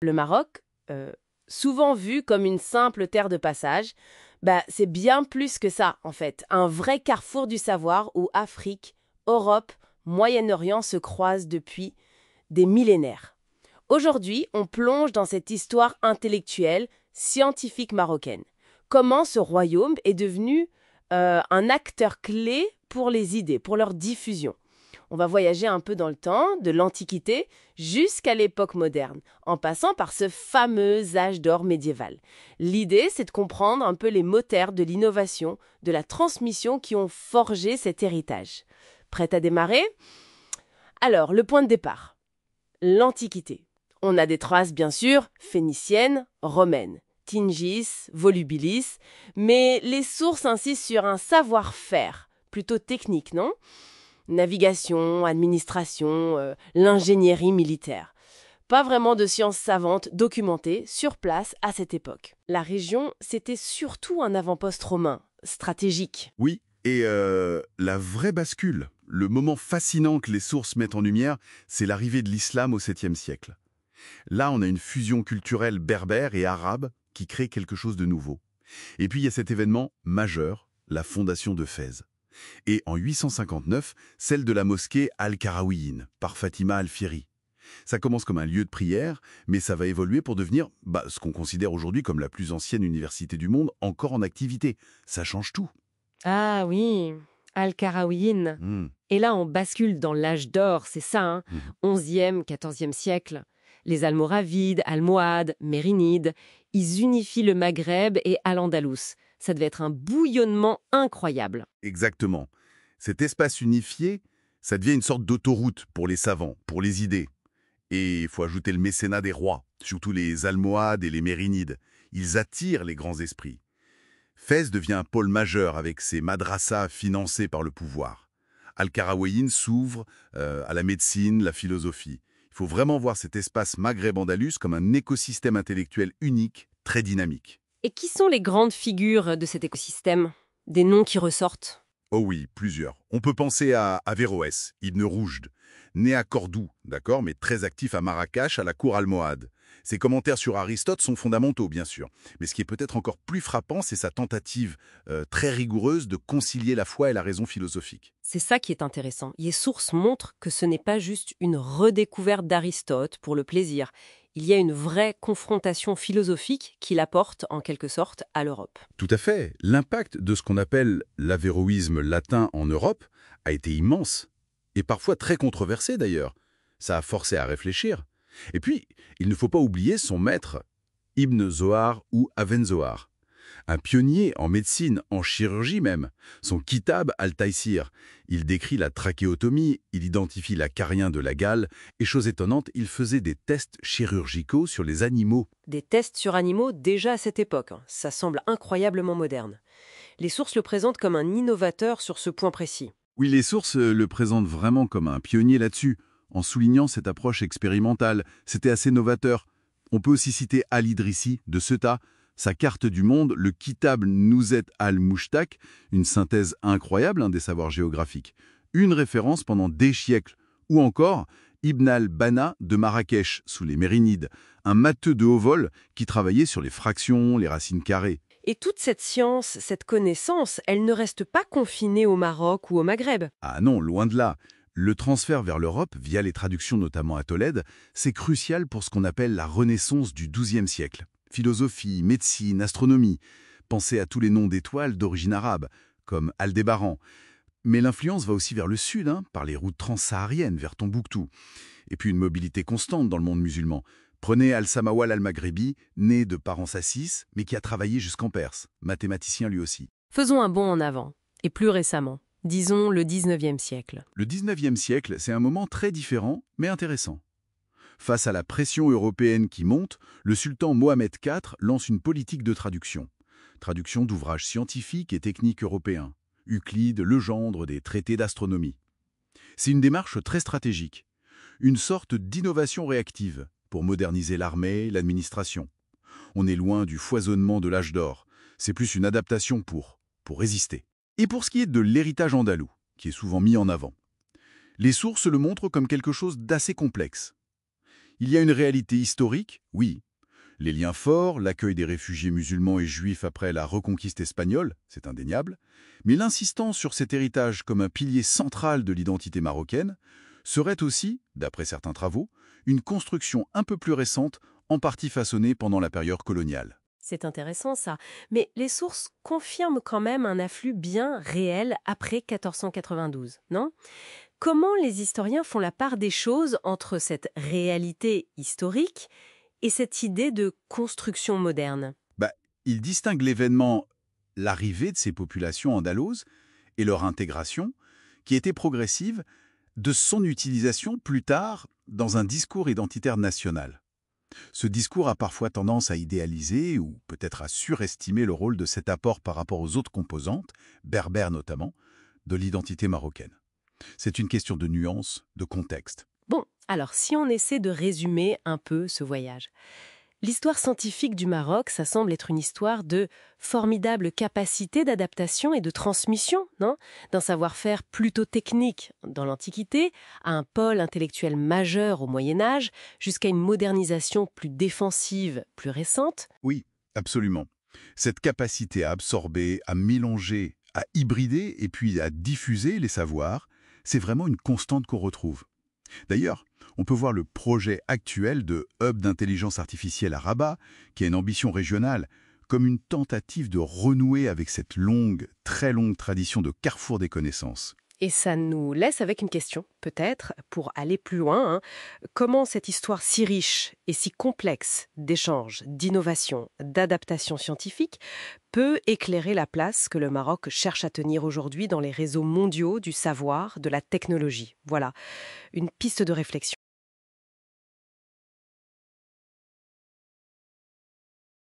Le Maroc, souvent vu comme une simple terre de passage, c'est bien plus que ça, en fait. Un vrai carrefour du savoir où Afrique, Europe, Moyen-Orient se croisent depuis des millénaires. Aujourd'hui, on plonge dans cette histoire intellectuelle, scientifique marocaine. Comment ce royaume est devenu un acteur clé pour les idées, pour leur diffusion. On va voyager un peu dans le temps, de l'Antiquité jusqu'à l'époque moderne, en passant par ce fameux âge d'or médiéval. L'idée, c'est de comprendre un peu les moteurs de l'innovation, de la transmission qui ont forgé cet héritage. Prête à démarrer? Alors, le point de départ, l'Antiquité. On a des traces, bien sûr, phéniciennes, romaines, Tingis, Volubilis, mais les sources insistent sur un savoir-faire, plutôt technique, non? Navigation, administration, l'ingénierie militaire. Pas vraiment de sciences savantes documentées sur place à cette époque. La région, c'était surtout un avant-poste romain, stratégique. Oui, et la vraie bascule, le moment fascinant que les sources mettent en lumière, c'est l'arrivée de l'islam au 7e siècle. Là, on a une fusion culturelle berbère et arabe qui crée quelque chose de nouveau. Et puis, il y a cet événement majeur, la fondation de Fès. Et en 859, celle de la mosquée Al-Qarawiyyin, par Fatima Al-Fihri. Ça commence comme un lieu de prière, mais ça va évoluer pour devenir ce qu'on considère aujourd'hui comme la plus ancienne université du monde, encore en activité. Ça change tout. Ah oui, Al-Qarawiyyin. Hmm. Et là, on bascule dans l'âge d'or, c'est ça, hein, Mhm. 11e, 14e siècle. Les Almoravides, Almohades, Mérinides, ils unifient le Maghreb et Al-Andalus. Ça devait être un bouillonnement incroyable. Exactement. Cet espace unifié, ça devient une sorte d'autoroute pour les savants, pour les idées. Et il faut ajouter le mécénat des rois, surtout les Almohades et les Mérinides. Ils attirent les grands esprits. Fès devient un pôle majeur avec ses madrassas financés par le pouvoir. Al-Qarawiyyin s'ouvre à la médecine, la philosophie. Il faut vraiment voir cet espace Maghreb-Andalus comme un écosystème intellectuel unique, très dynamique. Et qui sont les grandes figures de cet écosystème? Des noms qui ressortent? Oh oui, plusieurs. On peut penser à Averroès, Ibn Rushd, né à Cordoue, d'accord, mais très actif à Marrakech, à la cour almohade. Ses commentaires sur Aristote sont fondamentaux, bien sûr. Mais ce qui est peut-être encore plus frappant, c'est sa tentative très rigoureuse de concilier la foi et la raison philosophique. C'est ça qui est intéressant. Les sources montrent que ce n'est pas juste une redécouverte d'Aristote pour le plaisir. Il y a une vraie confrontation philosophique qu'il apporte, en quelque sorte, à l'Europe. Tout à fait. L'impact de ce qu'on appelle l'avéroïsme latin en Europe a été immense, et parfois très controversé d'ailleurs. Ça a forcé à réfléchir. Et puis, il ne faut pas oublier son maître, Ibn Zohar ou Avenzoar. Un pionnier en médecine, en chirurgie même. Son Kitab al-Taysir. Il décrit la trachéotomie, il identifie la carien de la gale, et chose étonnante, il faisait des tests chirurgicaux sur les animaux. Des tests sur animaux déjà à cette époque. Ça semble incroyablement moderne. Les sources le présentent comme un innovateur sur ce point précis. Oui, les sources le présentent vraiment comme un pionnier là-dessus, en soulignant cette approche expérimentale. C'était assez novateur. On peut aussi citer Al-Idrissi de Ceuta, sa carte du monde, le Kitab Nouzet al-Mushtaq, une synthèse incroyable des savoirs géographiques. Une référence pendant des siècles. Ou encore Ibn al-Bana de Marrakech, sous les Mérinides, un matheux de haut vol qui travaillait sur les fractions, les racines carrées. Et toute cette science, cette connaissance, elle ne reste pas confinée au Maroc ou au Maghreb. Ah non, loin de là. Le transfert vers l'Europe, via les traductions notamment à Tolède, c'est crucial pour ce qu'on appelle la Renaissance du XIIe siècle. Philosophie, médecine, astronomie. Pensez à tous les noms d'étoiles d'origine arabe, comme Aldébaran. Mais l'influence va aussi vers le sud, par les routes transsahariennes, vers Tombouctou. Et puis une mobilité constante dans le monde musulman. Prenez Al-Samawal al-Maghribi, né de parents sassis, mais qui a travaillé jusqu'en Perse, mathématicien lui aussi. Faisons un bond en avant, et plus récemment, disons le 19e siècle. Le 19e siècle, c'est un moment très différent, mais intéressant. Face à la pression européenne qui monte, le sultan Mohamed IV lance une politique de traduction. Traduction d'ouvrages scientifiques et techniques européens. Euclide, Legendre, des traités d'astronomie. C'est une démarche très stratégique. Une sorte d'innovation réactive pour moderniser l'armée, l'administration. On est loin du foisonnement de l'âge d'or. C'est plus une adaptation pour résister. Et pour ce qui est de l'héritage andalou, qui est souvent mis en avant, les sources le montrent comme quelque chose d'assez complexe. Il y a une réalité historique, oui. Les liens forts, l'accueil des réfugiés musulmans et juifs après la reconquiste espagnole, c'est indéniable. Mais l'insistance sur cet héritage comme un pilier central de l'identité marocaine serait aussi, d'après certains travaux, une construction un peu plus récente, en partie façonnée pendant la période coloniale. C'est intéressant ça. Mais les sources confirment quand même un afflux bien réel après 1492, non? Comment les historiens font la part des choses entre cette réalité historique et cette idée de construction moderne? Bah, il distingue l'événement, l'arrivée de ces populations andalouses et leur intégration, qui était progressive, de son utilisation plus tard dans un discours identitaire national. Ce discours a parfois tendance à idéaliser ou peut-être à surestimer le rôle de cet apport par rapport aux autres composantes, berbères notamment, de l'identité marocaine. C'est une question de nuance, de contexte. Bon, alors si on essaie de résumer un peu ce voyage. L'histoire scientifique du Maroc, ça semble être une histoire de formidable capacité d'adaptation et de transmission, non? D'un savoir-faire plutôt technique dans l'Antiquité, à un pôle intellectuel majeur au Moyen Âge, jusqu'à une modernisation plus défensive, plus récente. Oui, absolument. Cette capacité à absorber, à mélanger, à hybrider et puis à diffuser les savoirs, c'est vraiment une constante qu'on retrouve. D'ailleurs, on peut voir le projet actuel de Hub d'intelligence artificielle à Rabat, qui a une ambition régionale, comme une tentative de renouer avec cette longue, très longue tradition de carrefour des connaissances. Et ça nous laisse avec une question, peut-être, pour aller plus loin, hein. Comment cette histoire si riche et si complexe d'échanges, d'innovation, d'adaptation scientifique peut éclairer la place que le Maroc cherche à tenir aujourd'hui dans les réseaux mondiaux du savoir, de la technologie? Voilà, une piste de réflexion.